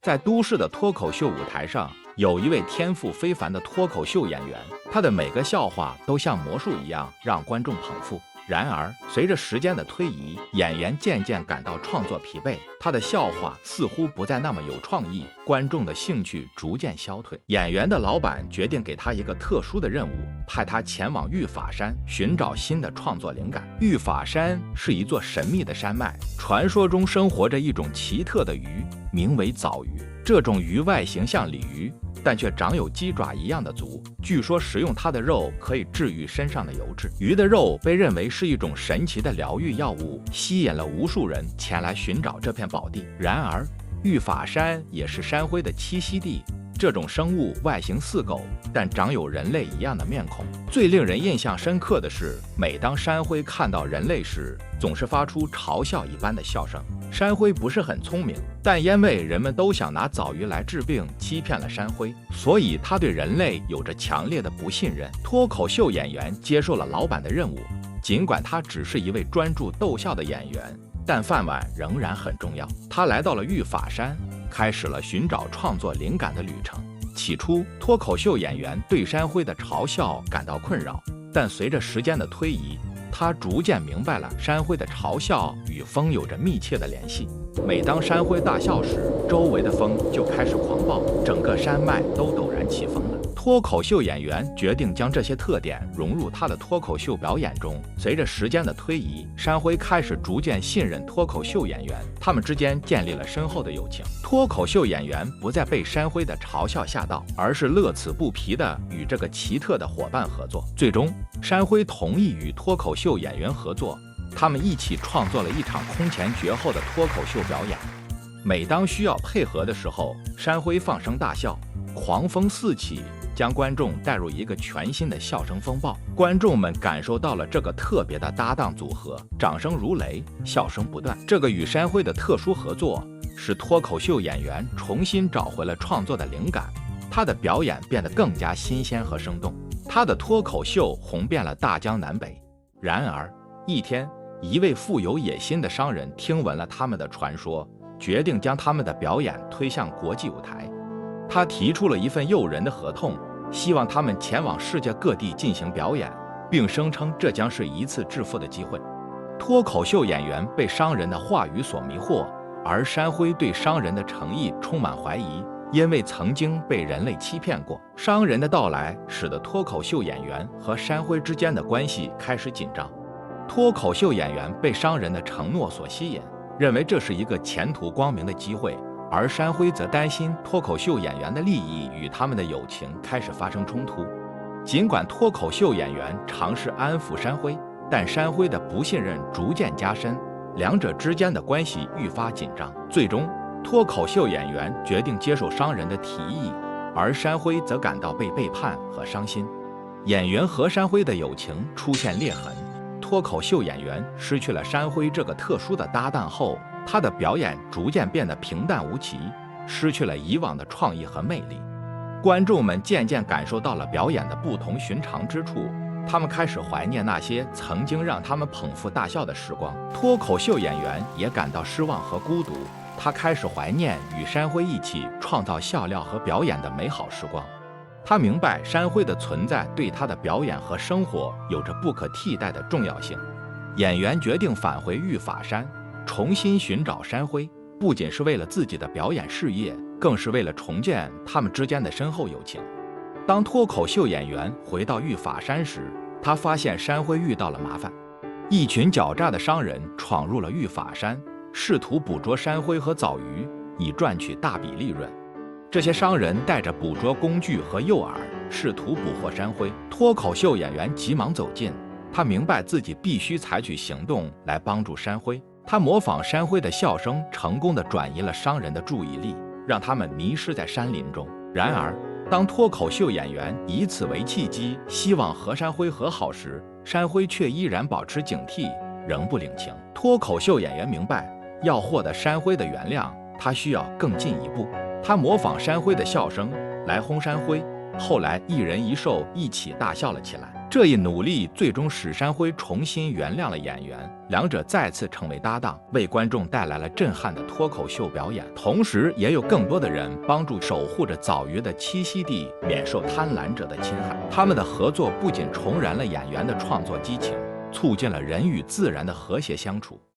在都市的脱口秀舞台上，有一位天赋非凡的脱口秀演员，他的每个笑话都像魔术一样让观众捧腹。然而，随着时间的推移，演员渐渐感到创作疲惫，他的笑话似乎不再那么有创意，观众的兴趣逐渐消退。演员的老板决定给他一个特殊的任务，派他前往玉法山寻找新的创作灵感。玉法山是一座神秘的山脉，传说中生活着一种奇特的鱼，名为藻鱼。这种鱼外形像鲤鱼，但却长有鸡爪一样的足。据说食用它的肉可以治愈身上的油脂。鱼的肉被认为是一种神奇的疗愈药物，吸引了无数人前来寻找这片宝地。然而，玉法山也是山灰的栖息地。这种生物外形似狗，但长有人类一样的面孔。最令人印象深刻的是，每当山灰看到人类时，总是发出嘲笑一般的笑声。山灰不是很聪明，但因为人们都想拿藻鱼来治病，欺骗了山灰，所以他对人类有着强烈的不信任。脱口秀演员接受了老板的任务，尽管他只是一位专注逗笑的演员，但饭碗仍然很重要。他来到了玉法山，开始了寻找创作灵感的旅程。起初，脱口秀演员对山灰的嘲笑感到困扰，但随着时间的推移，他逐渐明白了山灰的嘲笑与风有着密切的联系。每当山灰大笑时，周围的风就开始狂暴，整个山脉都陡然起风了。脱口秀演员决定将这些特点融入他的脱口秀表演中。随着时间的推移，山灰开始逐渐信任脱口秀演员，他们之间建立了深厚的友情。脱口秀演员不再被山灰的嘲笑吓到，而是乐此不疲地与这个奇特的伙伴合作。最终，山灰同意与脱口秀演员合作，他们一起创作了一场空前绝后的脱口秀表演。每当需要配合的时候，山灰放声大笑，狂风四起，将观众带入一个全新的笑声风暴。观众们感受到了这个特别的搭档组合，掌声如雷，笑声不断。这个与山灰的特殊合作，使脱口秀演员重新找回了创作的灵感，他的表演变得更加新鲜和生动。他的脱口秀红遍了大江南北。然而，一天，一位富有野心的商人听闻了他们的传说，决定将他们的表演推向国际舞台。他提出了一份诱人的合同，希望他们前往世界各地进行表演，并声称这将是一次致富的机会。脱口秀演员被商人的话语所迷惑，而山灰对商人的诚意充满怀疑，因为曾经被人类欺骗过。商人的到来使得脱口秀演员和山灰之间的关系开始紧张。脱口秀演员被商人的承诺所吸引，认为这是一个前途光明的机会，而山灰则担心脱口秀演员的利益与他们的友情开始发生冲突。尽管脱口秀演员尝试安抚山灰，但山灰的不信任逐渐加深，两者之间的关系愈发紧张。最终，脱口秀演员决定接受商人的提议，而山灰则感到被背叛和伤心。演员和山灰的友情出现裂痕。脱口秀演员失去了山灰这个特殊的搭档后，他的表演逐渐变得平淡无奇，失去了以往的创意和魅力。观众们渐渐感受到了表演的不同寻常之处，他们开始怀念那些曾经让他们捧腹大笑的时光。脱口秀演员也感到失望和孤独，他开始怀念与山灰一起创造笑料和表演的美好时光。他明白山灰的存在对他的表演和生活有着不可替代的重要性。演员决定返回玉法山，重新寻找山灰，不仅是为了自己的表演事业，更是为了重建他们之间的深厚友情。当脱口秀演员回到玉法山时，他发现山灰遇到了麻烦。一群狡诈的商人闯入了玉法山，试图捕捉山灰和藻鱼，以赚取大笔利润。这些商人带着捕捉工具和诱饵，试图捕获山灰。脱口秀演员急忙走近，他明白自己必须采取行动来帮助山灰。他模仿山灰的笑声，成功地转移了商人的注意力，让他们迷失在山林中。然而，当脱口秀演员以此为契机，希望和山灰和好时，山灰却依然保持警惕，仍不领情。脱口秀演员明白，要获得山灰的原谅，他需要更进一步。他模仿山灰的笑声来哄山灰，后来一人一兽一起大笑了起来。这一努力最终使山辉重新原谅了演员，两者再次成为搭档，为观众带来了震撼的脱口秀表演。同时，也有更多的人帮助守护着早鱼的栖息地免受贪婪者的侵害。他们的合作不仅重燃了演员的创作激情，促进了人与自然的和谐相处，